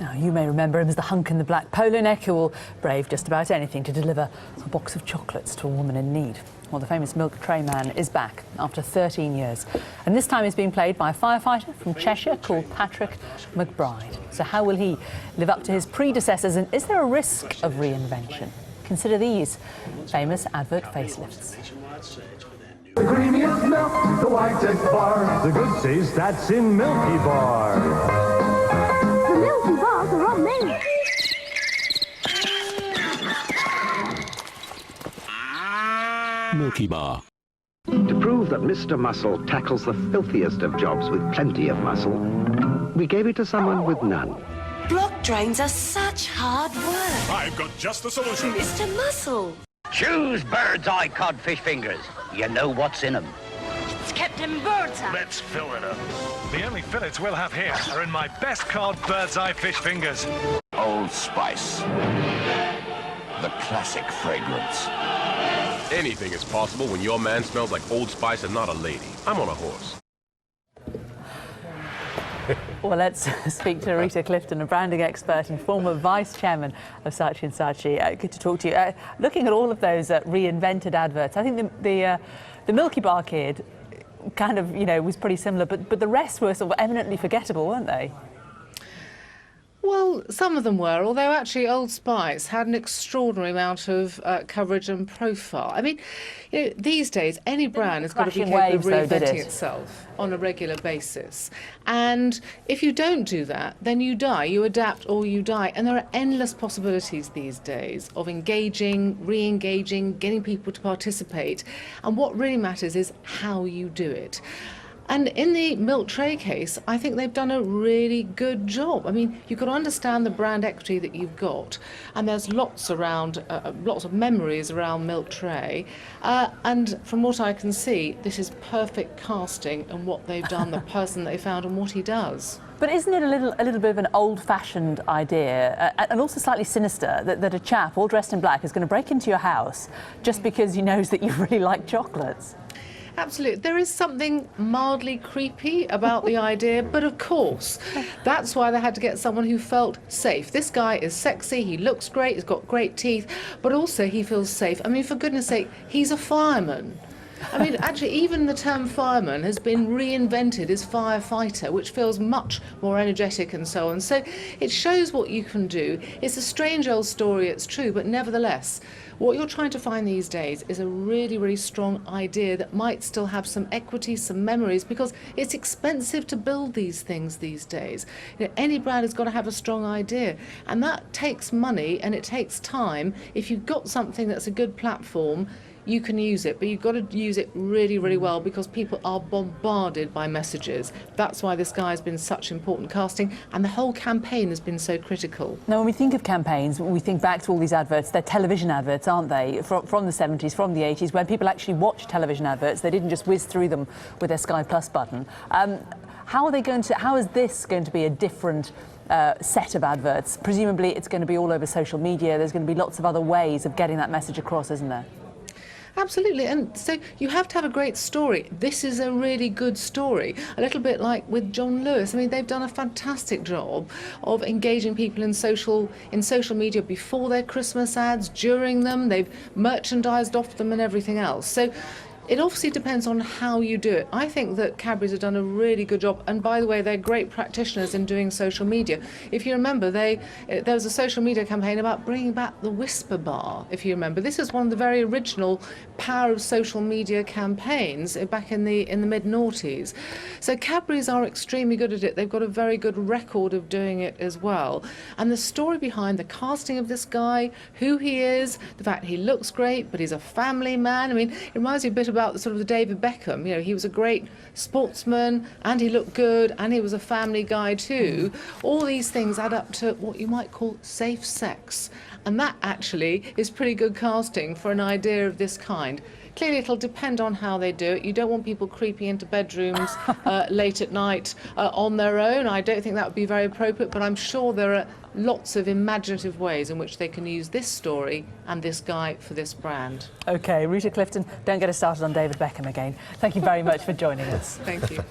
Now, you may remember him as the hunk in the black polo neck who will brave just about anything to deliver a box of chocolates to a woman in need. Well, the famous milk tray man is back after 13 years. And this time he's being played by a firefighter from Cheshire called Patrick McBride. So how will he live up to his predecessors, and is there a risk of reinvention? Consider these famous advert facelifts. The creamiest milk, the whitest bar, the good taste that's in Milky Bar. The Milky Bars are on me. Milky Bar. To prove that Mr. Muscle tackles the filthiest of jobs with plenty of muscle, we gave it to someone with none. Block drains are such hard work. I've got just the solution. Mr. Muscle. Choose Bird's Eye codfish fingers. You know what's in them. It's kept in Bird's Eye. Let's fill it up. The only fillets we'll have here are in my best cod Bird's Eye fish fingers. Old Spice. The classic fragrance. Anything is possible when your man smells like Old Spice and not a lady. I'm on a horse. Well, let's speak to Rita Clifton, a branding expert and former vice chairman of Saatchi & Saatchi. Good to talk to you. Looking at all of those reinvented adverts, I think the Milky Bar kid kind of, was pretty similar, but the rest were sort of eminently forgettable, weren't they? Well, some of them were, although actually Old Spice had an extraordinary amount of coverage and profile. I mean, these days, any brand has got to be capable of reinventing itself on a regular basis. And if you don't do that, then you die. You adapt or you die. And there are endless possibilities these days of engaging, re-engaging, getting people to participate. And what really matters is how you do it. And in the milk tray case, I think they've done a really good job. I mean, you've got to understand the brand equity that you've got, and there's lots of memories around milk tray. And from what I can see, this is perfect casting and what they've done, the person they found, and what he does. But isn't it a little bit of an old-fashioned idea, and also slightly sinister, that a chap all dressed in black is going to break into your house just because he knows that you really like chocolates? Absolutely. There is something mildly creepy about the idea, but of course, that's why they had to get someone who felt safe. This guy is sexy, he looks great, he's got great teeth, but also he feels safe. I mean, for goodness sake, he's a fireman. I mean, actually, even the term fireman has been reinvented as firefighter, which feels much more energetic and so on. So it shows what you can do. It's a strange old story, it's true, but nevertheless, what you're trying to find these days is a really, really strong idea that might still have some equity, some memories, because it's expensive to build these things these days. Any brand has got to have a strong idea, and that takes money and it takes time. If you've got something that's a good platform, you can use it, but you've got to use it really, really well, because people are bombarded by messages. That's why this guy has been such important casting, and the whole campaign has been so critical. Now, when we think of campaigns, we think back to all these adverts. They're television adverts, aren't they? From the 70s, from the 80s, when people actually watched television adverts. They didn't just whiz through them with their Sky Plus button. How is this going to be a different set of adverts? Presumably, it's going to be all over social media. There's going to be lots of other ways of getting that message across, isn't there? Absolutely, and so you have to have a great story. This is a really good story. A little bit like with John Lewis. I mean, they've done a fantastic job of engaging people in social media before their Christmas ads, during them. They've merchandised off them and everything else. So it obviously depends on how you do it. I think that Cadbury's have done a really good job, and by the way, they're great practitioners in doing social media. If you remember, there was a social media campaign about bringing back the Whisper Bar, if you remember. This is one of the very original power of social media campaigns back in the mid-noughties. So Cadbury's are extremely good at it. They've got a very good record of doing it as well. And the story behind the casting of this guy, who he is, the fact he looks great, but he's a family man. I mean, it reminds me a bit about the David Beckham. He was a great sportsman, and he looked good, and he was a family guy too. All these things add up to what you might call safe sex, and that actually is pretty good casting for an idea of this kind. Clearly, it'll depend on how they do it. You don't want people creeping into bedrooms late at night on their own. I don't think that would be very appropriate, but I'm sure there are lots of imaginative ways in which they can use this story and this guy for this brand. OK, Rita Clifton, don't get us started on David Beckham again. Thank you very much for joining us. Thank you.